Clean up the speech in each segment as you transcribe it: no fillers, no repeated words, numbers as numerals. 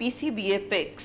PCBA PICS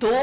2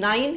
9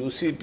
UCP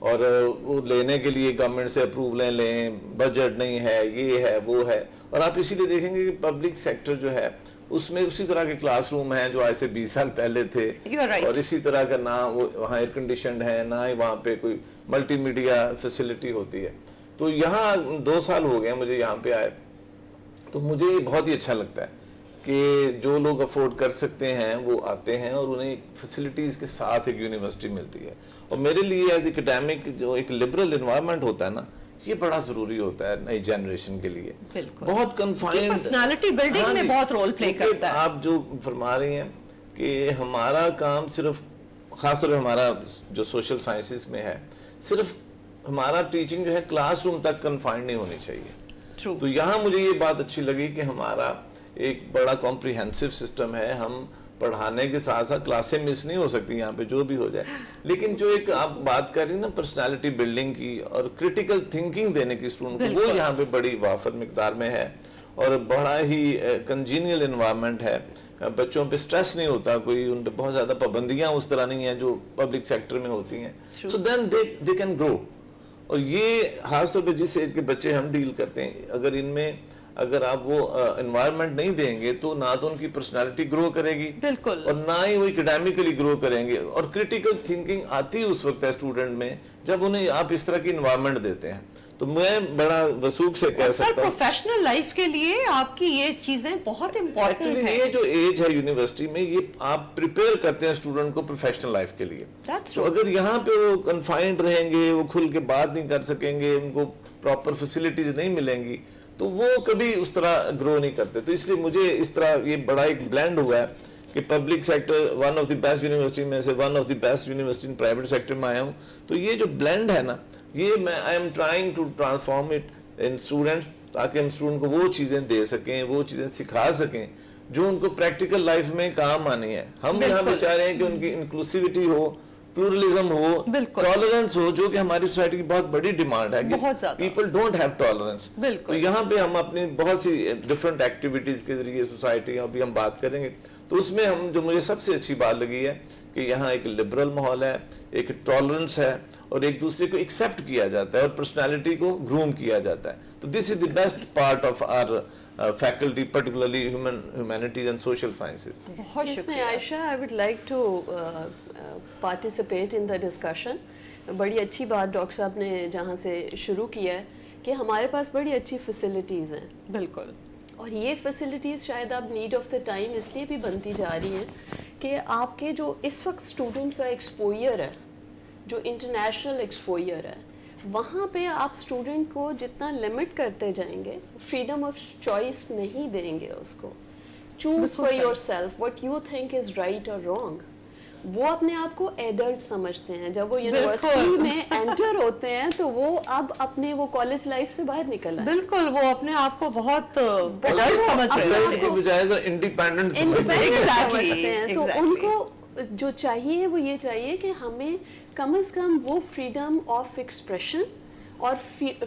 اور وہ لینے کے لیے گورنمنٹ سے اپروولیں لیں, بجٹ نہیں ہے, یہ ہے وہ ہے. اور آپ اسی لیے دیکھیں گے کہ پبلک سیکٹر جو ہے اس میں اسی طرح کے کلاس روم ہیں جو آج سے 20 سال پہلے تھے, اور اسی طرح کا نہ وہاں ایئر کنڈیشنڈ ہے, نہ ہی وہاں پہ کوئی ملٹی میڈیا فیسلٹی ہوتی ہے. تو یہاں 2 سال ہو گئے مجھے یہاں پہ آئے, تو مجھے بہت ہی اچھا لگتا ہے کہ جو لوگ افورڈ کر سکتے ہیں وہ آتے ہیں اور انہیں فیسلٹیز کے ساتھ ایک یونیورسٹی ملتی ہے. اور میرے لیے ایز اکیڈیمک جو ایک لبرل انوائرمنٹ ہوتا ہے نا, یہ بڑا ضروری ہوتا ہے نئی جنریشن کے لیے. بہت کنفائنڈ پرسنالٹی بلڈنگ میں بہت رول پلے کرتا ہے. آپ جو فرما رہی ہیں کہ ہمارا کام صرف, خاص طور پہ ہمارا جو سوشل سائنسز میں ہے, صرف ہمارا ٹیچنگ جو ہے کلاس روم تک کنفائنڈ نہیں ہونی چاہیے. تو یہاں مجھے یہ بات اچھی لگی کہ ہمارا ایک بڑا کمپریہنسو سسٹم ہے. ہم پڑھانے کے ساتھ ساتھ کلاسیں مس نہیں ہو سکتی یہاں پہ جو بھی ہو جائے, لیکن جو ایک آپ بات کر رہی ہیں نا پرسنالٹی بلڈنگ کی اور کریٹیکل تھنکنگ دینے کی اسٹوڈنٹ کو, وہ یہاں پہ بڑی وافر مقدار میں ہے اور بڑا ہی کنجینیل انوائرمنٹ ہے. بچوں پہ سٹریس نہیں ہوتا کوئی, ان پہ بہت زیادہ پابندیاں اس طرح نہیں ہیں جو پبلک سیکٹر میں ہوتی ہیں. سو دین دے کین گرو. اور یہ خاص طور پہ جس ایج کے بچے ہم ڈیل کرتے ہیں, اگر ان میں اگر آپ وہ انوائرمنٹ نہیں دیں گے تو نہ تو ان کی پرسنالٹی گرو کرے گی, بالکل, اور نہ ہی وہ اکیڈیمکلی گرو کریں گے. اور کریٹیکل تھنکنگ آتی اس وقت ہے اسٹوڈنٹ میں جب انہیں آپ اس طرح کی انوائرمنٹ دیتے ہیں. تو میں بڑا وثوق سے کہہ سکتا ہوں پروفیشنل لائف کے لیے آپ کی یہ چیزیں بہت امپورٹنٹ ہیں. یہ جو ایج ہے یونیورسٹی میں, یہ آپ پریپیئر کرتے ہیں اسٹوڈنٹ کو پروفیشنل لائف کے لیے. تو اگر یہاں پہ وہ کنفائنڈ رہیں گے, وہ کھل کے بات نہیں کر سکیں گے, ان کو پراپر فیسلٹیز نہیں ملیں گی, تو وہ کبھی اس طرح گرو نہیں کرتے. تو اس لیے مجھے اس طرح یہ بڑا ایک بلینڈ ہوا ہے کہ public sector one of the best university میں سے one of the best university in private sector میں آیا ہوں. تو یہ جو بلینڈ ہے نا, یہ میں I am trying to transform it in students, تاکہ ہم اسٹوڈنٹ کو وہ چیزیں دے سکیں, وہ چیزیں سکھا سکیں جو ان کو پریکٹیکل لائف میں کام آنی ہے. ہم یہاں پہ چاہ رہے ہیں کہ ان کی انکلوسیوٹی ہو, پلورلزم ہو, ٹالرنس ہو, جو کہ ہماری سوسائٹی کی بہت بڑی ڈیمانڈ ہے کہ پیپل ڈونٹ ہیو ٹالرنس. تو یہاں پہ ہم اپنی بہت سی ڈفرینٹ ایکٹیویٹیز کے ذریعے سوسائٹی ابھی ہم بات کریں گے, تو اس میں ہم جو مجھے سب سے اچھی بات لگی ہے کہ یہاں ایک لبرل ماحول ہے, ایک ٹالرنس ہے, اور ایک دوسرے کو ایکسیپٹ کیا جاتا ہے اور پرسنالٹی کو گروم کیا جاتا ہے. تو this is the best part of our faculty, particularly humanities and social sciences. Yes, Aisha, I would like to participate in the discussion. بڑی اچھی بات ڈاکٹر صاحب نے جہاں سے شروع کیا ہے کہ ہمارے پاس بڑی اچھی فیسلٹیز ہیں. بالکل, اور یہ فیسلٹیز شاید اب نیڈ آف دا ٹائم اس لیے بھی بنتی جا رہی ہیں کہ آپ کے جو اس وقت اسٹوڈنٹ کا ایکسپوئر ہے, جو انٹرنیشنل ایکسپوئر ہے, وہاں پہ آپ اسٹوڈنٹ کو جتنا لمٹ کرتے جائیں گے, فریڈم آف چوائس نہیں دیں گے اس کو. Choose for your self what you think is right اور رانگ. وہ اپنے آپ کو ایڈلٹ سمجھتے ہیں. جب وہ یونیورسٹی میں انٹر ہوتے ہیں تو وہ اب اپنے وہ کالج لائف سے باہر نکل آئے. بالکل, وہ اپنے آپ کو بہت سمجھ رہے ہیں, انڈیپینڈنٹ سمجھتے ہیں. تو ان کو جو چاہیے وہ یہ چاہیے کہ ہمیں کم از کم وہ فریڈم آف ایکسپریشن اور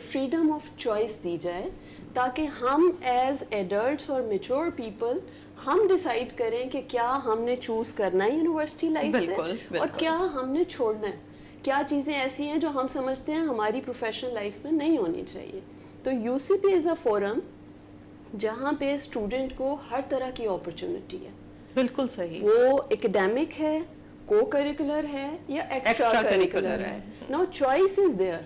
فریڈم آف چوائس دی جائے, تاکہ ہم ایز ایڈلٹس اور میچور پیپل ہم ڈیسائیڈ کریں کہ کیا ہم نے چوز کرنا ہے یونیورسٹی لائف سے اور کیا ہم نے چھوڑنا ہے. کیا چیزیں ایسی ہیں جو ہم سمجھتے ہیں ہماری پروفیشنل لائف میں نہیں ہونی چاہیے. تو you C P is a forum جہاں پہ اسٹوڈنٹ کو ہر طرح کی اپرچونٹی ہے. بالکل صحیح. وہ ایکڈیمک ہے, کو کریکولر ہے یا ایکسٹرا کریکولر ہے. No choice is there.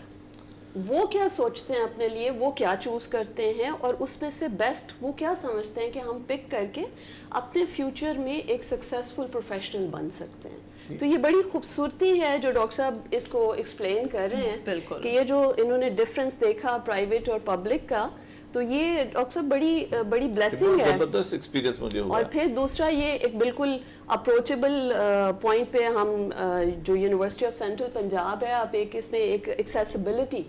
وہ کیا سوچتے ہیں اپنے لیے, وہ کیا چوز کرتے ہیں, اور اس میں سے بیسٹ وہ کیا سمجھتے ہیں کہ ہم پک کر کے اپنے فیوچر میں ایک سکسیسفل پروفیشنل بن سکتے ہیں. تو یہ بڑی خوبصورتی ہے جو ڈاکٹر صاحب اس کو ایکسپلین کر رہے ہیں کہ یہ جو انہوں نے ڈفرینس دیکھا پرائیویٹ اور پبلک کا, تو یہ ڈاکٹر صاحب بڑی بلیسنگ ہے. زبردست ایکسپیرینس مجھے ہوا. اور پھر دوسرا یہ ایک بالکل اپروچیبل پوائنٹ پہ ہم جو یونیورسٹی آف سینٹرل پنجاب ہے, آپ ایک اس میں ایک ایکسیسیبلٹی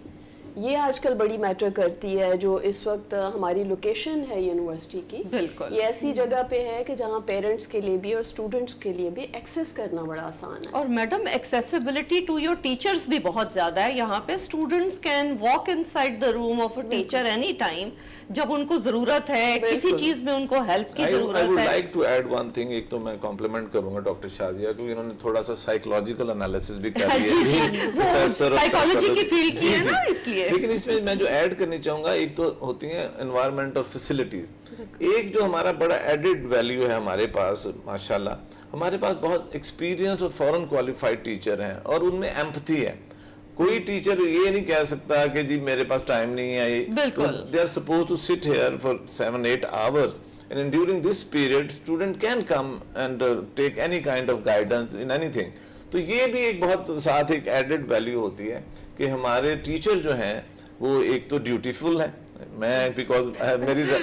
یہ آج کل بڑی میٹر کرتی ہے. جو اس وقت ہماری لوکیشن ہے یونیورسٹی کی, بالکل یہ ایسی جگہ پہ ہے کہ جہاں پیرنٹس کے لیے بھی اور اسٹوڈنٹس کے لیے بھی ایکسیس کرنا بڑا آسان ہے. اور madam accessibility to your teachers بھی بہت زیادہ ہے یہاں پہ. Students can walk inside the room of a teacher any time جب ان کو ضرورت ہے, کسی چیز میں ان کو ہیلپ کی ضرورت ہے. I would like to add one thing. ایک تو میں کمپلیمنٹ کروں گا ڈاکٹر شادیہ کو, انہوں نے تھوڑا سا سائیکولوجیکل انالیسس بھی کر دیا ہے, سائیکالوجی کی فیلڈ کی ہے نا, اس لیے. لیکن اس میں جو ایڈ کرنی چاہوں گا, ایک تو ہوتی ہیں انوائرمنٹ اور فیسلٹیز. ایک جو ہمارا بڑا ایڈڈ ویلیو ہے ہمارے پاس, ماشاءاللہ ہمارے پاس بہت ایکسپیرینس اور فورن کوالیفائڈ ٹیچر ہیں, اور ان میں ایمپتھی ہے. کوئی ٹیچر یہ نہیں کہہ سکتا کہ جی میرے پاس ٹائم نہیں ہے. بالکل. They are supposed to sit here for 7-8 hours, and during this period student can come and take any kind of guidance in anything. تو یہ بھی ایک بہت ساتھ ایک ایڈڈ ویلیو ہوتی ہے کہ ہمارے ٹیچر جو ہیں وہ ایک تو ڈیوٹیفل ہیں. میں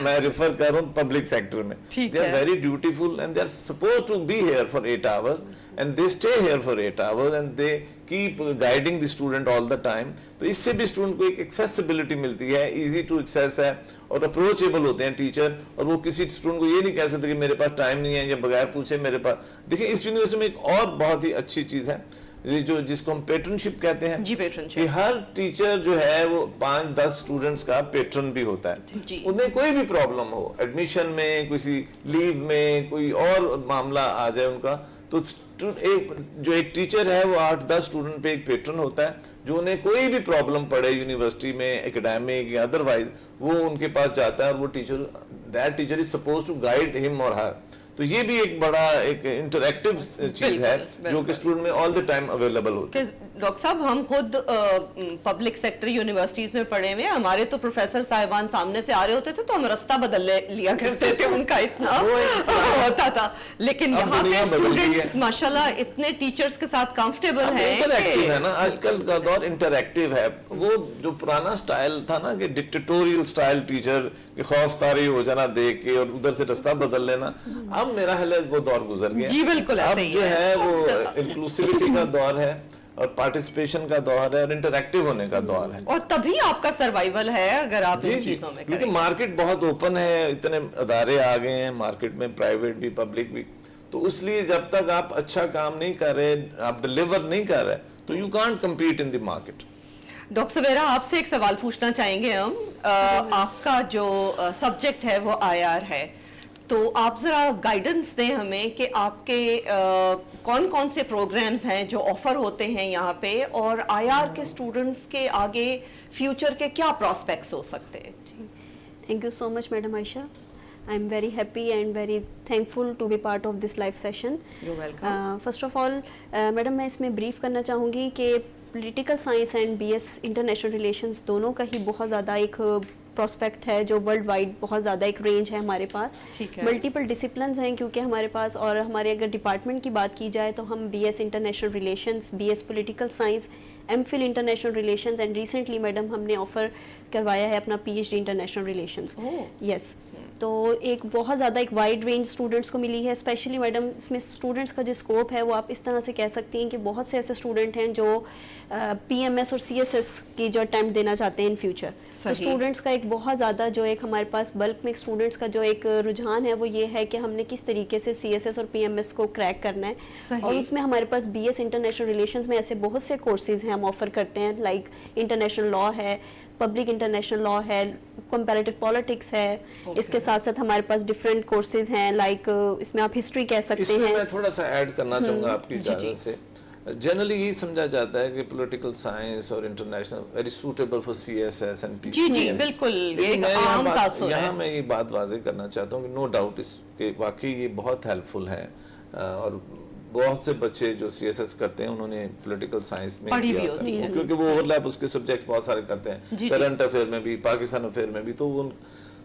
میں ریفر کر رہا ہوں پبلک سیکٹر میں. They are very dutiful and they are supposed to be here for 8 hours and they stay here for 8 hours and they keep guiding the student all the time. تو اس سے بھی student کو ایک accessibility ملتی ہے, easy to access ہے, اور اپروچیبل ہوتے ہیں ٹیچر. اور وہ کسی اسٹوڈنٹ کو یہ نہیں کہہ سکتے کہ میرے پاس ٹائم نہیں ہے یا بغیر پوچھے میرے پاس. دیکھیں اس یونیورسٹی میں ایک اور بہت ہی اچھی چیز ہے جو جس کو ہم پیٹرنشپ کہتے ہیں. جی پیٹرنشپ. کہ ہر ٹیچر جو ہے وہ 5-10 اسٹوڈنٹس کا پیٹرن بھی ہوتا ہے. جی. انہیں کوئی بھی پرابلم ہو, ایڈمیشن میں, کسی لیو میں, کوئی اور معاملہ آ جائے ان کا, تو جو ایک ٹیچر ہے وہ 8-10 اسٹوڈنٹ پہ ایک پیٹرن ہوتا ہے. جو انہیں کوئی بھی پرابلم پڑے یونیورسٹی میں, اکیڈیمک یا ادروائز, وہ ان کے پاس جاتا ہے, اور وہ teacher that teacher is suppose to guide ہم اور ہر. تو یہ بھی ایک بڑا ایک انٹریکٹیو چیز ہے جو کہ اسٹوڈنٹ میں آل دا ٹائم اویلیبل ہوتی ہے. ڈاکٹر صاحب ہم خود پبلک سیکٹر یونیورسٹیز میں پڑھے ہوئے, ہمارے تو پروفیسر صاحبان سامنے سے آ رہے ہوتے تھے تو ہم رستہ بدل لیا کرتے تھے, ان کا اتنا ہوتا تھا. لیکن یہاں پہ اسٹوڈنٹس ماشاءاللہ اتنے ٹیچرز کے ساتھ کمفرٹیبل ہیں. انٹریکٹیو ہے نا, آج کل کا دور انٹریکٹیو ہے. وہ جو پرانا سٹائل تھا نا کہ ڈکٹیٹوریل سٹائل ٹیچر, کہ خوف طاری ہو جانا دیکھ کے اور ادھر سے رستہ بدل لینا, اب میرا خیال ہے وہ دور گزر گیا. جی بالکل. اب جو ہے وہ انکلوسیوٹی کا دور ہے, اور پارٹیسپیشن کا دور ہے, اور انٹریکٹیو ہونے کا دور ہے. اور تبھی آپ کا سروائیول ہے اگر آپ ان چیزوں میں کریں. کیونکہ مارکیٹ بہت اوپن ہے, اتنے ادارے آ گئے ہیں مارکیٹ میں, پرائیویٹ بھی پبلک بھی. تو اس لیے جب تک آپ اچھا کام نہیں کر رہے, آپ ڈیلیور نہیں کر رہے, تو you can't compete in the market. Doctor Savera آپ سے ایک سوال پوچھنا چاہیں گے ہم. آپ کا جو سبجیکٹ ہے وہ IR ہے, تو آپ ذرا گائیڈنس دیں ہمیں کہ آپ کے کون کون سے پروگرامز ہیں جو آفر ہوتے ہیں یہاں پہ, اور IR کے اسٹوڈنٹس کے آگے فیوچر کے کیا پراسپیکٹس ہو سکتے ہیں. Thank you so much, Madam Aisha. I'm very happy and very thankful to be part of this live session. You're welcome. First of all, Madam میں اس میں brief کرنا چاہوں گی کہ political science and BS international relations دونوں کا ہی بہت زیادہ ایک پراسپیکٹ ہے, جو ورلڈ وائڈ بہت زیادہ ایک رینج ہے ہمارے پاس. ملٹیپل ڈسپلنز ہیں کیونکہ ہمارے پاس, اور ہمارے اگر ڈپارٹمنٹ کی بات کی جائے تو ہم BS international relations, BS political science, MPhil international relations, and recently madam ہم نے آفر کروایا ہے اپنا PhD انٹرنیشنل ریلیشنز. یس. تو ایک بہت زیادہ ایک وائڈ رینج اسٹوڈنٹس کو ملی ہے. اسپیشلی میڈم اس میں اسٹوڈنٹس کا جو اسکوپ ہے وہ آپ اس طرح سے کہہ سکتی ہیں کہ بہت سے ایسے اسٹوڈنٹ ہیں جو PMS اور CSS کی جو اٹیمپٹ دینا چاہتے ہیں ان فیوچر. تو اسٹوڈنٹس کا ایک بہت زیادہ جو ایک ہمارے پاس بلک میں اسٹوڈنٹس کا جو ایک رجحان ہے وہ یہ ہے کہ ہم نے کس طریقے سے CSS اور PMS کو کریک کرنا ہے. اور اس میں ہمارے پاس BS انٹرنیشنل ریلیشنز میں ایسے بہت سے کورسز ہیں ہم آفر کرتے ہیں, لائک انٹرنیشنل لا ہے, پبلک انٹرنیشنل لا ہے, کمپیریٹیو پالیٹکس ہے. اس کے ساتھ ساتھ ہمارے پاس ڈفرینٹ کورسز ہیں, لائک اس میں آپ ہسٹری کہہ سکتے ہیں. اس میں میں تھوڑا سا ایڈ کرنا چاہوں گا آپ کی اجازت سے. جنرلی یہی سمجھا جاتا ہے کہ پولیٹیکل سائنس اور international very suitable for CSS and PMS. جی بالکل, یہ عام تاثر ہے. یہاں میں یہ بات واضح کرنا چاہتا ہوں کہ نو ڈاؤٹ اس کہ واقعی یہ بہت ہیلپ فل ہے, اور بہت سے بچے جو CSS کرتے ہیں انہوں نے پولیٹیکل سائنس میں کیا ہوتا ہے, کیونکہ وہ اوور لیپ اس کے سبجیکٹ بہت سارے کرتے ہیں, کرنٹ افیئر میں بھی, پاکستان افیئر میں بھی. تو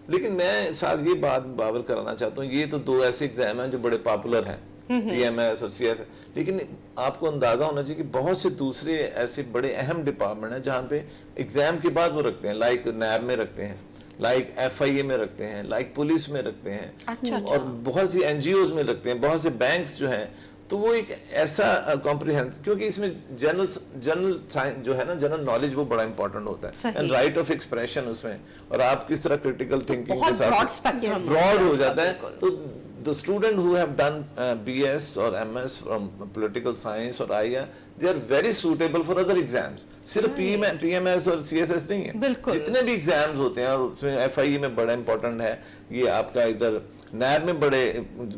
لیکن میں ساتھ یہ بات باور کرانا چاہتا ہوں, یہ تو 2 ایسے ایگزام ہیں جو بڑے پاپولر ہیں, PMS اور CSS. لیکن آپ کو اندازہ ہونا چاہیے کہ بہت سے دوسرے ایسے بڑے اہم ڈپارٹمنٹ ہیں جہاں پہ ایگزام کے بعد وہ رکھتے ہیں, لائک NAB میں رکھتے ہیں, لائک FIA میں رکھتے ہیں, لائک پولیس میں رکھتے ہیں, اور بہت سی NGOs میں رکھتے ہیں, بہت سے بینکس جو ہیں. تو وہ ایک ایسا کمپریہنس، کیونکہ اس میں جنرل سائنس جو ہے نا، جنرل نالج وہ بڑا امپورٹنٹ ہوتا ہے، اینڈ رائٹ آف ایکسپریشن اس میں، اور آپ کس طرح کریٹیکل تھنکنگ کے ساتھ براڈ ہو جاتا ہے. تو the student who have done BS or MS from political science or IA, they are very suitable for other exams. صرف PMS اور CSS نہیں ہے، جتنے بھی ایگزامز ہوتے ہیں، اور اس میں FIE میں بڑا امپورٹنٹ ہے، یہ آپ کا ادھر نیب میں بڑے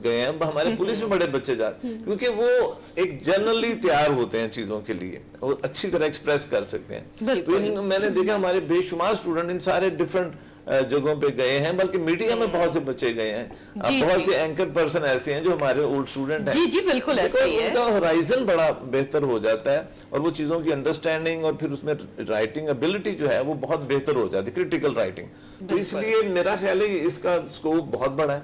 گئے ہیں، ہمارے پولیس میں بڑے بچے جا رہے ہیں، کیونکہ وہ ایک جنرلی تیار ہوتے ہیں چیزوں کے لیے، وہ اچھی طرح ایکسپریس کر سکتے ہیں. تو میں نے دیکھا ہمارے بے شمار اسٹوڈنٹ ان سارے ڈفرنٹ جگہوں پہ گئے ہیں، بلکہ میڈیا میں بہت سے بچے گئے ہیں. بہت سے اینکر پرسن ایسے ہیں جو ہمارے اولڈ اسٹوڈنٹ ہیں. جی بالکل ایسا ہی ہے. ان کا ہورائزن بڑا بہتر ہو جاتا ہے، اور وہ چیزوں کی انڈرسٹینڈنگ اور پھر اس میں رائٹنگ ابیلٹی جو ہے وہ بہت بہتر ہو جاتی ہے، کریٹیکل رائٹنگ. تو اس لیے میرا خیال ہے اس کا اسکوپ بہت بڑا ہے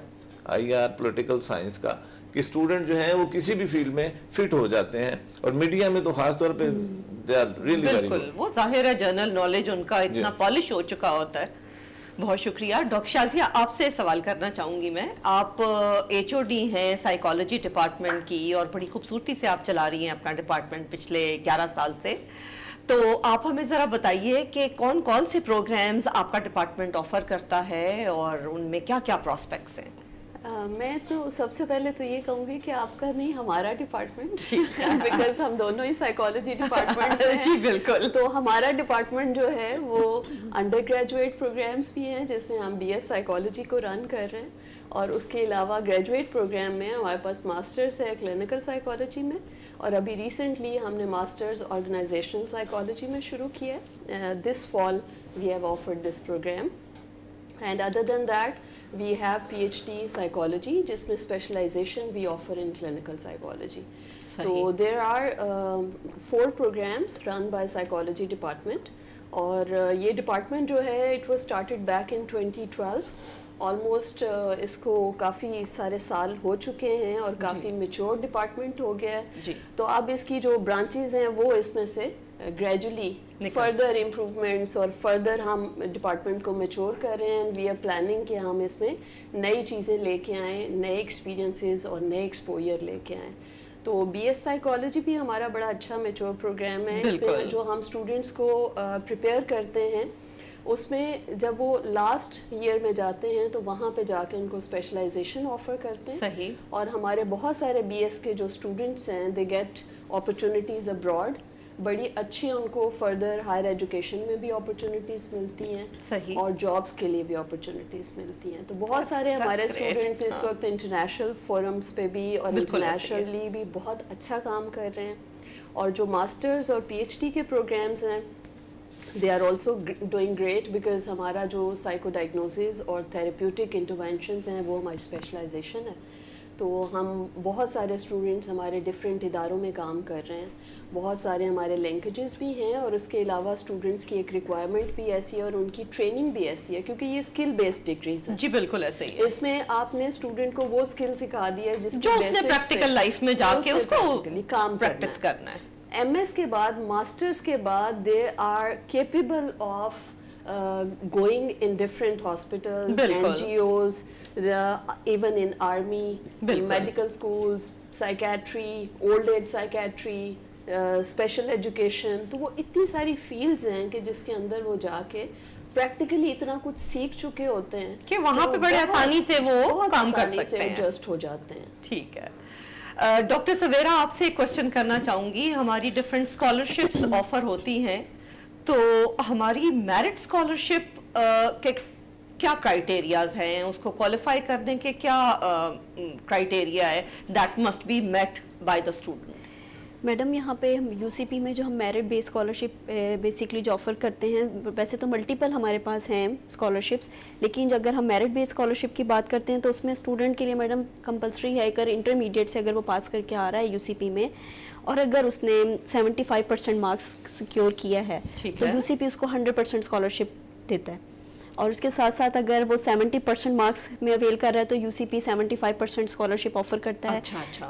IR پولیٹیکل سائنس کا، کہ اسٹوڈنٹ جو ہیں وہ کسی بھی فیلڈ میں فٹ ہو جاتے ہیں، اور میڈیا میں تو خاص طور پہ they are really very good. بالکل، وہ ظاہر ہے جنرل نالج ان کا اتنا پالش ہو چکا ہوتا ہے. بہت شکریہ. ڈاکٹر شازیہ، آپ سے سوال کرنا چاہوں گی میں. آپ HOD ہیں سائیکالوجی ڈپارٹمنٹ کی، اور بڑی خوبصورتی سے آپ چلا رہی ہیں اپنا ڈپارٹمنٹ پچھلے 11 سال سے. تو آپ ہمیں ذرا بتائیے کہ کون کون سے پروگرامز آپ کا ڈپارٹمنٹ آفر کرتا ہے، اور ان میں کیا کیا پراسپیکٹس ہیں؟ میں تو سب سے پہلے تو یہ کہوں گی کہ آپ کا نہیں، ہمارا ڈپارٹمنٹ، بیکاز ہم دونوں ہی سائیکالوجی ڈپارٹمنٹ ہیں. جی بالکل. تو ہمارا ڈپارٹمنٹ جو ہے وہ انڈر گریجویٹ پروگرامس بھی ہیں، جس میں ہم BS سائیکالوجی کو رن کر رہے ہیں، اور اس کے علاوہ گریجویٹ پروگرام میں ہمارے پاس ماسٹرز ہے کلینکل سائیکالوجی میں، اور ابھی ریسنٹلی ہم نے ماسٹرز آرگنائزیشنل سائیکالوجی میں شروع کیا ہے. This fall we have offered this program. And other than that we have PhD psychology, جس میں specialization we offer in clinical psychology. So there are 4 programs run by psychology department, اور یہ department جو ہے it was started back in 2012. almost اس کو کافی سارے سال ہو چکے ہیں، اور کافی میچور ڈپارٹمنٹ ہو گیا ہے. تو اب اس کی جو برانچز ہیں وہ اس میں سے گریجولی فردر امپروومنٹس اور فردر ہم ڈپارٹمنٹ کو میچور کر رہے ہیں. وی آر پلاننگ کہ ہم اس میں نئی چیزیں لے کے آئیں، نئے ایکسپیرینسز اور نئے ایکسپوئر لے کے آئیں. تو BS سائیکالوجی بھی ہمارا بڑا اچھا میچور پروگرام ہے. اس میں جو ہم اسٹوڈنٹس کو پریپیئر کرتے ہیں، اس میں جب وہ لاسٹ ایئر میں جاتے ہیں تو وہاں پہ جا کے ان کو اسپیشلائزیشن آفر کرتے ہیں. صحیح. اور ہمارے بہت سارے BS کے جو اسٹوڈنٹس ہیں دے گیٹ اپرچونیٹیز ابراڈ. بڑی اچھی ان کو فردر ہائر ایجوکیشن میں بھی اپرچونیٹیز ملتی ہیں. صحیح. اور جابس کے لیے بھی اپرچونیٹیز ملتی ہیں. تو بہت سارے ہمارے اسٹوڈنٹس اس وقت انٹرنیشنل فورمس پہ بھی اور انٹرنیشنلی بھی بہت اچھا کام کر رہے ہیں. اور جو ماسٹرز اور PhD کے پروگرامز ہیں they are also doing great, because ہمارا جو سائیکو ڈائگنوسز اور تھیراپیوٹک انٹرونشنز ہیں وہ ہماری اسپیشلائزیشن ہے. تو ہم بہت سارے اسٹوڈنٹس ہمارے ڈفرینٹ اداروں میں کام کر رہے ہیں. بہت سارے ہمارے لنکیجز بھی ہیں، اور اس کے علاوہ اسٹوڈنٹس کی ایک ریکوائرمنٹ بھی ایسی ہے اور ان کی ٹریننگ بھی ایسی ہے، کیونکہ یہ اسکل بیسڈ ڈگریز ہیں. جی بالکل ایسے ہی. اس میں آپ نے اسٹوڈنٹ کو وہ اسکل سکھا دیا ہے جس جو اس نے پریکٹیکل لائف میں جا کے اس کو کام پریکٹس کرنا ہے. MS کے بعد، ماسٹرز کے بعد they are capable of going in different hospitals, NGOs, even in army, medical schools, psychiatry, old age psychiatry, special education. تو وہ اتنی ساری فیلڈز ہیں کہ جس کے اندر وہ جا کے پریکٹیکلی اتنا کچھ سیکھ چکے ہوتے ہیں کہ وہاں پہ بڑے آسانی سے وہ کام کر سکتے ہیں، ایڈجسٹ ہو جاتے ہیں. ٹھیک ہے. ڈاکٹر سویرا، آپ سے ایک کوشچن کرنا چاہوں گی. ہماری ڈفرینٹ اسکالرشپس آفر ہوتی ہیں، تو ہماری میرٹ اسکالرشپ کے کیا کرائٹیریاز ہیں، اس کو کوالیفائی کرنے کے کیا کرائٹیریا ہے that must be met by the student? Madam یہاں پہ UCP میں جو ہم میرٹ بیس اسکالرشپ بیسکلی جو آفر کرتے ہیں، ویسے تو ملٹیپل ہمارے پاس ہیں اسکالرشپس، لیکن اگر ہم میرٹ بیس اسکالرشپ کی بات کرتے ہیں تو اس میں اسٹوڈنٹ کے لیے میڈم کمپلسری ہے، اگر انٹرمیڈیٹ سے اگر وہ پاس کر کے آ رہا ہے UCP میں، اور اگر اس نے 75% مارکس سیکیور کیا ہے تو UCP اس کو 100% اسکالرشپ دیتا ہے. اور اس کے ساتھ ساتھ اگر وہ 70% مارکس میں اویل کر رہا ہے تو UCP 75% اسکالرشپ آفر کرتا ہے.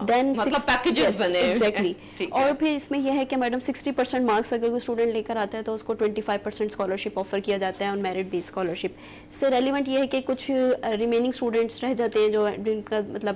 دین ایگزیکٹلی. اور پھر اس میں یہ ہے کہ میڈم 60% مارکس اگر کوئی اسٹوڈنٹ لے کر آتا ہے تو اس کو 25% اسکالرشپ آفر کیا جاتا ہے آن میرٹ بیس اسکالرشپ. سے ریلیونٹ یہ ہے کہ کچھ ریمیننگ اسٹوڈنٹس رہ جاتے ہیں جو جن کا مطلب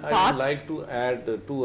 I would like to add two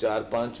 4-5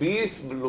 20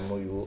MOU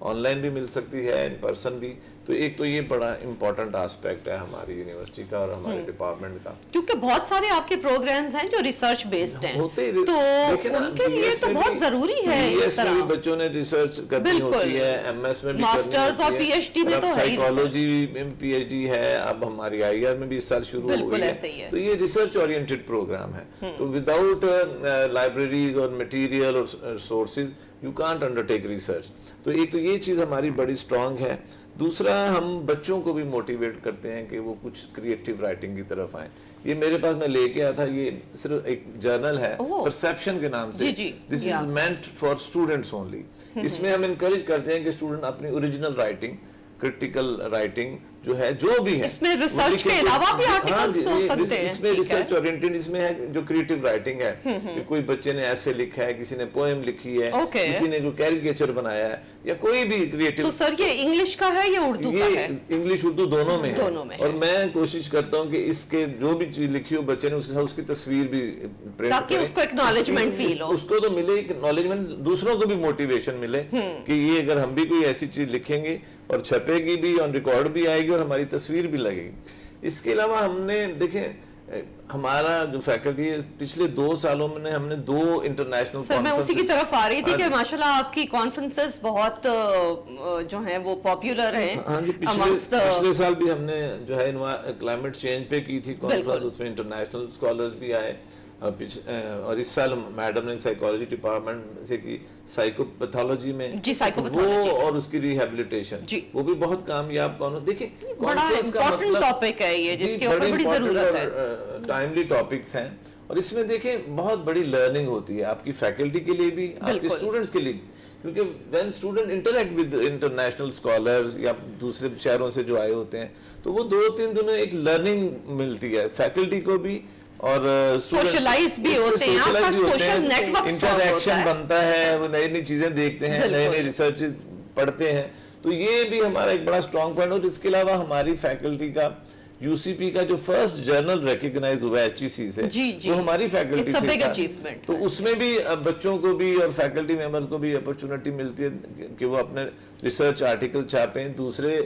on line بھی مل سکتی ہے, ان پرسن بھی. تو ایک تو یہ بڑا امپورٹنٹ آسپیکٹ ہے ہماری یونیورسٹی کا اور ہمارے ڈپارٹمنٹ کا, کیونکہ بہت سارے آپ کے پروگرامز ہیں جو ریسرچ بیسڈ ہیں, ہوتے تو ان کے لیے تو بہت ضروری ہے. BS میں بھی بچوں نے ریسرچ کرنی ہوتی ہے, MS میں بھی ماسٹرز اور PhD میں تو سائیکالوجی میں PhD ہے, اب ہماری IR میں بھی اس سال شروع ہو گئی ہے. تو یہ ریسرچ اورینٹڈ پروگرام ہے. تو وداؤٹ لائبریریز اور مٹیریل اور sources you can't undertake research. تو ایک تو یہ چیز ہماری بڑی اسٹرانگ ہے. دوسرا, ہم بچوں کو بھی موٹیویٹ کرتے ہیں کہ وہ کچھ کریٹیو رائٹنگ کی طرف آئیں. یہ میرے پاس میں لے کے آیا تھا, یہ صرف ایک جرنل ہے پرسیپشن کے نام سے, this is meant for students only. اس میں ہم انکریج کرتے ہیں کہ اسٹوڈنٹ اپنی اوریجنل رائٹنگ, کرٹیکل رائٹنگ جو ہے, جو بھی ہے, اس میں ریسرچ کے علاوہ بھی آرٹیکلز ہو سکتے ہیں. اس میں ریسرچ اورینٹڈ, اس میں ہے جو کریٹیو رائٹنگ ہے, کہ کوئی بچے نے ایسے لکھا ہے, کسی نے پوئم لکھی ہے, کسی نے کوئی کیریکیچر بنایا ہے, یا کوئی بھی کریٹیو. تو سر یہ انگلش کا ہے یا اردو کا ہے؟ انگلش اردو دونوں میں ہے. اور میں کوشش کرتا ہوں کہ اس کے جو بھی چیز لکھی ہو بچے نے اس کے ساتھ اس کی تصویر بھی پرنٹ تاکہ اس کو ایکنالجمنٹ فیل ہو, اس کو تو ملے ایکنالجمنٹ, دوسروں کو بھی موٹیویشن ملے کہ یہ اگر ہم بھی کوئی ایسی چیز لکھیں گے اور چھپے گی بھی, آن ریکارڈ بھی آئے گی, اور ہماری تصویر بھی لگے گی. اس کے علاوہ ہم نے دیکھیں ہمارا جو فیکلٹی ہے, پچھلے 2 سالوں میں ہم نے 2 انٹرنیشنل سر میں اسی کی طرف آ رہی تھی کہ ماشاءاللہ آپ کی کانفرنسز بہت جو ہیں وہ پاپولر ہیں. ہاں جی, پچھلے سال بھی ہم نے جو ہے کلائمیٹ چینج پہ کی تھی کانفرنس, اس میں انٹرنیشنل اسکالرز بھی آئے. اور اس سال میڈم نے سائیکالوجی ڈپارٹمنٹ سے کی, سائیکو پیتھولوجی میں وہ اور اس کی ریہیبلیٹیشن, وہ بھی بہت کامیاب. دیکھیں بڑا امپورٹنٹ ٹاپک ہے یہ, جس کے اوپر بڑی ضرورت ہے, ٹائملی ٹاپکس ہیں. اور اس میں دیکھیں بہت بڑی لرننگ ہوتی ہے آپ کی فیکلٹی کے لیے بھی, آپ کے اسٹوڈنٹس کے لیے بھی, کیونکہ when student interact with international scholars یا دوسرے شہروں سے جو آئے ہوتے ہیں, تو وہ 2-3 دنوں ایک لرننگ ملتی ہے فیکلٹی کو بھی, اور سوشلائز بھی ہوتے ہیں, آپ کا سوشل نیٹ ورک انٹریکشن بنتا ہے, وہ نئی نئی چیزیں دیکھتے ہیں, نئے نئے ریسرچ پڑھتے ہیں. تو یہ بھی ہمارا ایک بڑا اسٹرانگ پوائنٹ. اور اس کے علاوہ ہماری فیکلٹی کا UCP کا جو فرسٹ جرنل ریکگنائز ہوا HEC سے, وہ ہماری فیکلٹی سے تھا. تو اس میں بھی بچوں کو بھی اور فیکلٹی ممبرز کو بھی اپرچونٹی ملتی ہے کہ وہ اپنے ریسرچ آرٹیکل چھاپیں, دوسرے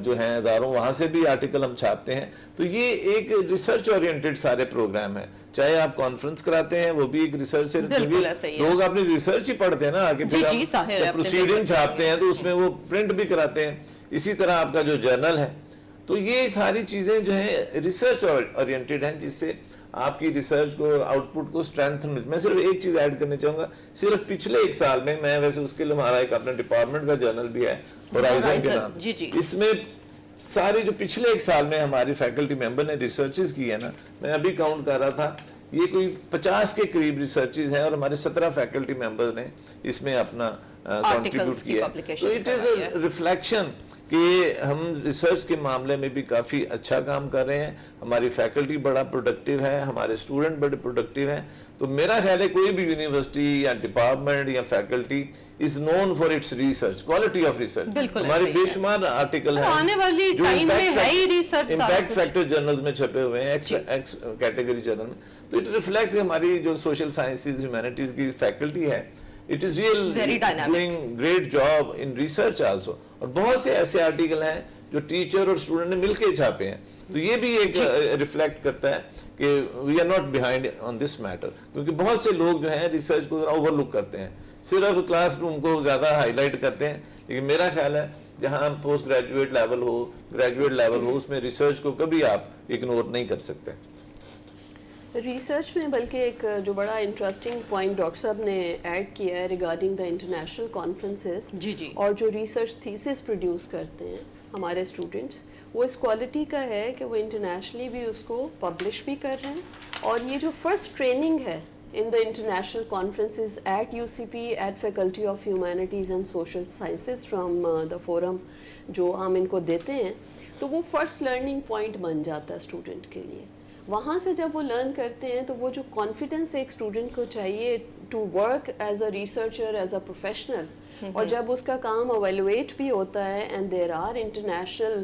جو ہیں اداروں وہاں سے بھی آرٹیکل ہم چھاپتے ہیں. تو یہ ایک ریسرچ اورینٹڈ سارے پروگرام ہیں, چاہے آپ کانفرنس کراتے ہیں وہ بھی ایک ریسرچ سے, لوگ اپنی ریسرچ ہی پڑھتے ہیں نا آگے, پھر ہم پروسیڈنگ چھاپتے ہیں تو اس میں وہ پرنٹ بھی کراتے ہیں. اسی طرح آپ کا جو جرنل ہے, تو یہ ساری چیزیں جو ہیں ریسرچ اورینٹڈ ہیں, جس سے آپ کی ریسرچ کو اور آؤٹ پٹ کو اسٹرینتھ ملتی. میں صرف ایک چیز ایڈ کرنا چاہوں گا, صرف پچھلے 1 سال میں ویسے اس کے لیے ہمارا ایک اپنے ڈپارٹمنٹ کا جرنل بھی ہے ہورائزن کے نام, اس میں ساری جو پچھلے 1 سال میں ہماری فیکلٹی ممبر نے ریسرچز کی ہے نا, میں ابھی کاؤنٹ کر رہا تھا, یہ کوئی 50 کے قریب ریسرچز ہیں, اور ہمارے 17 فیکلٹی ممبر نے اس میں اپنا کنٹریبیوٹ کیا. تو اٹ از اے ریفلیکشن کہ ہم ریسرچ کے معاملے میں بھی کافی اچھا کام کر رہے ہیں, ہماری فیکلٹی بڑا پروڈکٹیو ہے, ہمارے اسٹوڈنٹ بڑے پروڈکٹیو ہیں. تو میرا خیال ہے کوئی بھی یونیورسٹی یا ڈپارٹمنٹ یا faculty is known for its research, quality of research. ہمارے بے شمار آرٹیکل ہیں جو امپیکٹ فیکٹر جرنلز میں چھپے ہوئے ہیں, ایکس کیٹیگری جرنل میں. تو اٹ ریفلیکٹس ہماری جو سوشل سائنسز ہیومینٹیز کی فیکلٹی ہے, it is really doing great job in research also. اور بہت سے ایسے آرٹیکل ہیں جو ٹیچر اور اسٹوڈنٹ نے مل کے چھاپے ہیں. تو یہ بھی ایک ریفلیکٹ کرتا ہے کہ we are not behind on this matter, کیونکہ بہت سے لوگ جو ہیں ریسرچ کو اوور لک کرتے ہیں, صرف کلاس روم کو زیادہ ہائی لائٹ کرتے ہیں. لیکن میرا خیال ہے جہاں پوسٹ گریجویٹ لیول ہو, گریجویٹ لیول ہو, اس میں ریسرچ کو کبھی آپ اگنور نہیں کر سکتے. ریسرچ میں بلکہ ایک جو بڑا انٹرسٹنگ پوائنٹ ڈاکٹر صاحب نے ایڈ کیا ہے ریگارڈنگ دا انٹرنیشنل کانفرنسز, اور جو ریسرچ تھیسس پروڈیوس کرتے ہیں ہمارے اسٹوڈنٹس, وہ اس کوالٹی کا ہے کہ وہ انٹرنیشنلی بھی اس کو پبلش بھی کر رہے ہیں. اور یہ جو فرسٹ ٹریننگ ہے in the international conferences at UCP at Faculty of Humanities and Social Sciences from the forum جو ہم ان کو دیتے ہیں, تو وہ فرسٹ لرننگ پوائنٹ بن جاتا ہے اسٹوڈنٹ کے لیے. وہاں سے جب وہ لرن کرتے ہیں تو وہ جو کانفیڈنس ایک اسٹوڈنٹ کو چاہیے to work as a researcher, as a professional, اور جب اس کا کام اویلویٹ بھی ہوتا ہے اینڈ دیر آر انٹرنیشنل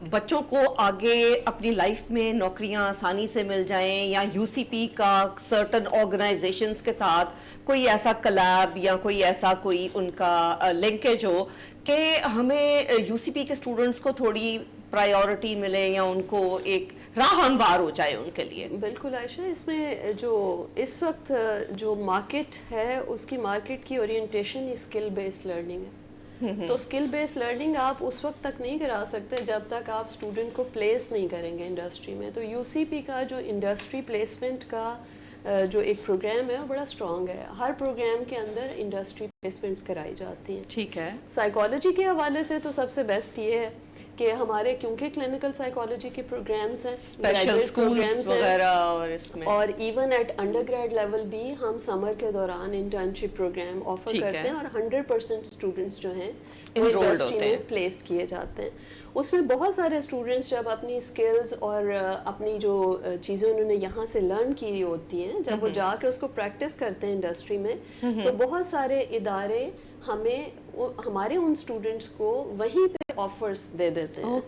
بچوں کو آگے اپنی لائف میں نوکریاں آسانی سے مل جائیں, یا یو سی پی کا سرٹن آرگنائزیشنز کے ساتھ کوئی ایسا کلیب یا کوئی ایسا کوئی ان کا لنکیج ہو کہ ہمیں یو سی پی کے اسٹوڈنٹس کو تھوڑی پرائیورٹی ملے یا ان کو ایک راہ ہموار ہو جائے ان کے لیے؟ بالکل عائشہ, اس میں جو اس وقت جو مارکیٹ ہے اس کی مارکیٹ کی اورینٹیشن اسکل بیسڈ لرننگ ہے. تو اسکل بیسڈ لرننگ آپ اس وقت تک نہیں کرا سکتے جب تک آپ اسٹوڈنٹ کو پلیس نہیں کریں گے انڈسٹری میں. تو یو سی پی کا جو انڈسٹری پلیسمنٹ کا جو ایک پروگرام ہے وہ بڑا اسٹرانگ ہے. ہر پروگرام کے اندر انڈسٹری پلیسمنٹس کرائی جاتی ہیں. ٹھیک ہے. سائیکالوجی کے حوالے سے تو سب سے بیسٹ یہ ہے کہ ہمارے کیونکہ کلینکل سائیکالوجی کے پروگرامز ہیں, اسپیشل اسکولز وغیرہ, اور even at undergrad level بھی ہم سمر کے دوران انٹرنشپ پروگرام آفر کرتے ہیں, اور 100% اسٹوڈنٹس جو ہیں وہ یونیورسٹی میں پلیسڈ کیے جاتے ہیں. اس میں بہت سارے اسٹوڈنٹس جب اپنی اسکلز اور اپنی جو چیزیں انہوں نے یہاں سے لرن کی ہوتی ہیں, جب وہ جا کے اس کو پریکٹس کرتے ہیں انڈسٹری میں, تو بہت سارے ادارے ہمارے ان اسٹوڈنٹس کو وہیں پہ آفرز دے دیتے ہیں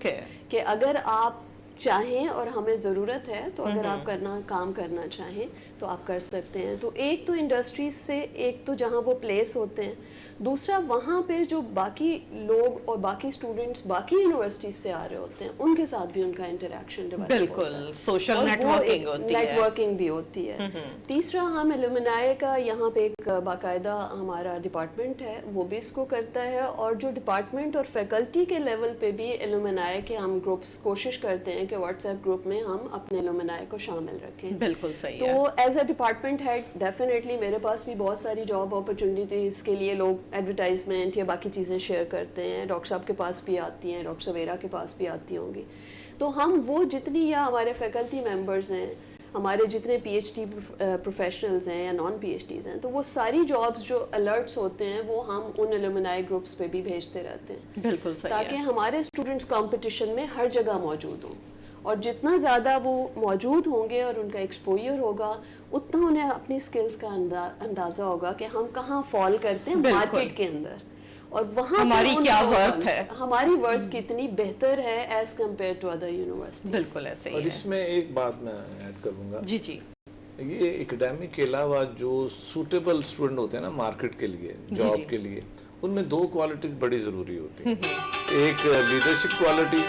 کہ اگر آپ چاہیں اور ہمیں ضرورت ہے تو اگر آپ کام کرنا چاہیں تو آپ کر سکتے ہیں. تو ایک تو انڈسٹریز سے, ایک تو جہاں وہ پلیس ہوتے ہیں, دوسرا وہاں پہ جو باقی لوگ اور باقی اسٹوڈنٹس باقی یونیورسٹیز سے آ رہے ہوتے ہیں ان کے ساتھ بھی ان کا انٹریکشن ڈیولپ ہوتا ہے. بالکل, سوشل نیٹ ورکنگ بھی ہوتی ہے. تیسرا, ہم ایلومنائی کا یہاں پہ ایک باقاعدہ ہمارا ڈپارٹمنٹ ہے, وہ بھی اس کو کرتا ہے, اور جو ڈپارٹمنٹ اور فیکلٹی کے لیول پہ بھی ایلومنائی کے ہم گروپس کوشش کرتے ہیں کہ واٹس ایپ گروپ میں ہم اپنے ایلومنائی کو شامل رکھیں. بالکل صحیح ہے. تو as a department head definitely میرے پاس بھی بہت ساری جاب اپرچونیٹیز کے لیے لوگ ایڈورٹائزمنٹ یا باقی چیزیں شیئر کرتے ہیں. ڈاکٹر صاحب کے پاس بھی آتی ہیں, ڈاکٹر سویرا کے پاس بھی آتی ہوں گی. تو ہم وہ جتنی, یا ہمارے فیکلٹی ممبرز ہیں, ہمارے جتنے پی ایچ ڈی پروفیشنلز ہیں یا نان پی ایچ ڈیز ہیں, تو وہ ساری جابس جو الرٹس ہوتے ہیں وہ ہم ان ایلومنائی گروپس پہ بھی بھیجتے رہتے ہیں. بالکل صحیح ہے. تاکہ ہمارے اسٹوڈنٹس کمپٹیشن میں ہر جگہ موجود ہوں, اور جتنا زیادہ وہ موجود ہوں گے اور ان کا ایکسپوئر ہوگا, اتنا انہیں اپنی اسکلز کا اندازہ ہوگا کہ ہم کہاں فال کرتے ہیں مارکیٹ کے اندر, اور وہاں ہماری کیا ورتھ ہے, ہماری ورتھ کتنی بہتر ہے as compare to other universities. بالکل ایسے ہی ہے. اور اس میں ایک بات میں ایڈ کروں گا. جی جی. یہ اکیڈیمک کے علاوہ جو سوٹیبل اسٹوڈنٹ ہوتے ہیں نا مارکیٹ کے لیے, جاب کے لیے, ان میں 2 کوالٹیز بڑی ضروری ہوتی ہیں. ایک لیڈرشپ کوالٹی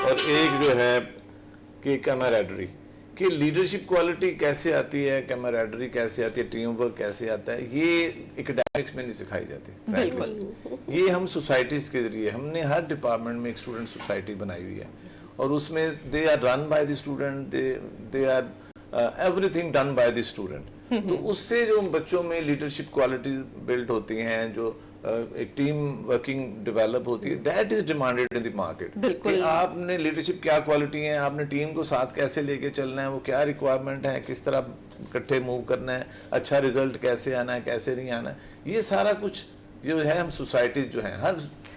اور ایک جو ہے کہ کیمریڈری. کہ لیڈرشپ کوالٹی کیسے آتی ہے, کیمریڈری کیسے آتی ہے, ٹیم ورک کیسے آتا ہے, یہ اکیڈیمکس میں نہیں سکھائی جاتی. یہ ہم سوسائٹیز کے ذریعے, ہم نے ہر ڈپارٹمنٹ میں ایک اسٹوڈنٹ سوسائٹی بنائی ہوئی ہے, اور اس میں they are run by the student, they are everything done by the student. تو اس سے جو بچوں میں لیڈرشپ کوالٹیز بلڈ ہوتی ہیں, جو ایک ٹیم ورکنگ ڈیولپ ہوتی ہے, that is demanded in the market. کہ آپ نے لیڈرشپ کیا کوالٹی ہیں, آپ نے ٹیم کو ساتھ کیسے لے کے چلنا ہے, وہ کیا ریکوائرمنٹ ہے, کس طرح اکٹھے موو کرنا ہے, اچھا ریزلٹ کیسے آنا ہے, کیسے نہیں آنا ہے, یہ سارا کچھ جو ہے ہم سوسائٹیز جو ہیں ہر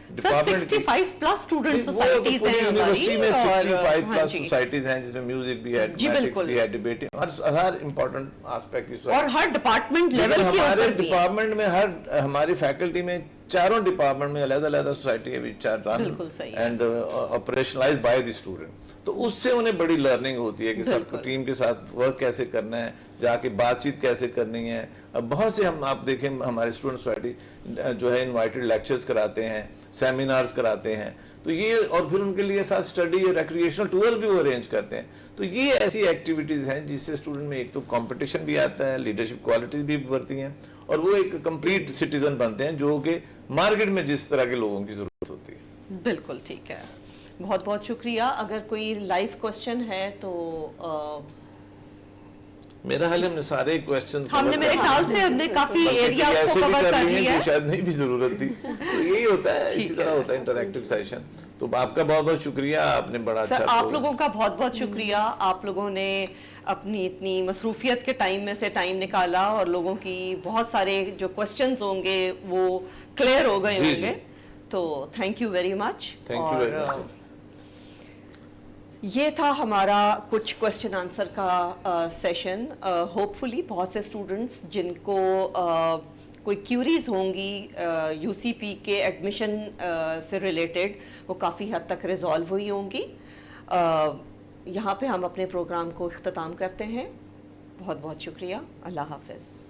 ڈپارٹمنٹ 65 پلس اسٹوڈنٹ سوسائٹیز ہیں یونیورسٹی میں, 65 پلس سوسائٹیز ہیں جس میں میوزک بھی ہے, میتھمیٹکس بھی ہے, ڈیبیٹنگ, ہر امپورٹنٹ آسپیکٹ کی, اور ہر ڈپارٹمنٹ لیول کے ہمارے ڈپارٹمنٹ میں ہماری فیکلٹی میں چاروں ڈپارٹمنٹ میں علیحدہ علیحدہ سوسائٹی ہے which are run and operationalize by the student. تو اس سے انہیں بڑی لرننگ ہوتی ہے کہ سب کو ٹیم کے ساتھ ورک کیسے کرنا ہے, جا کے بات چیت کیسے کرنی ہے. بہت سے ہم آپ دیکھیں ہمارے اسٹوڈنٹ سوسائٹی جو ہے انوائٹڈ لیکچرز کراتے ہیں, سیمینارز کراتے ہیں, تو یہ, اور پھر ان کے لیے ساتھ اسٹڈی اور ریکریشنل ٹور بھی وہ ارینج کرتے ہیں. تو یہ ایسی ایکٹیویٹیز ہیں جس سے اسٹوڈنٹ میں ایک تو کمپٹیشن بھی آتا ہے, لیڈرشپ کوالٹیز بھی بڑھتی ہیں, اور وہ ایک کمپلیٹ سٹیزن بنتے ہیں جو کہ مارکیٹ میں جس طرح کے لوگوں کی ضرورت ہوتی ہے. بالکل ٹھیک ہے, بہت بہت شکریہ. اگر کوئی لائیو کوشچن ہے تو میرا حال ہم نے سارے کوسچن ہم نے میرے خیال سے ہم نے کافی ایریا کو کور کر لیا ہے, شاید نہیں بھی ضرورت تھی. تو یہی ہوتا ہے, اسی طرح ہوتا ہے انٹریکٹیو سیشن. تو آپ کا بہت بہت شکریہ, آپ نے بڑا اچھا, آپ لوگوں کا بہت بہت شکریہ. آپ لوگوں نے اپنی اتنی مصروفیت کے ٹائم میں سے ٹائم نکالا, اور لوگوں کی بہت سارے جو کوسچنز ہوں گے وہ کلیئر ہو گئے ہوں گے. تو تھینک یو ویری مچ. یہ تھا ہمارا کچھ کوسچن آنسر کا سیشن. ہوپ فلی بہت سے اسٹوڈنٹس جن کو کوئی کیوریز ہوں گی UCP کے ایڈمیشن سے ریلیٹڈ، وہ کافی حد تک ریزالو ہوئی ہوں گی. یہاں پہ ہم اپنے پروگرام کو اختتام کرتے ہیں. بہت بہت شکریہ. اللہ حافظ.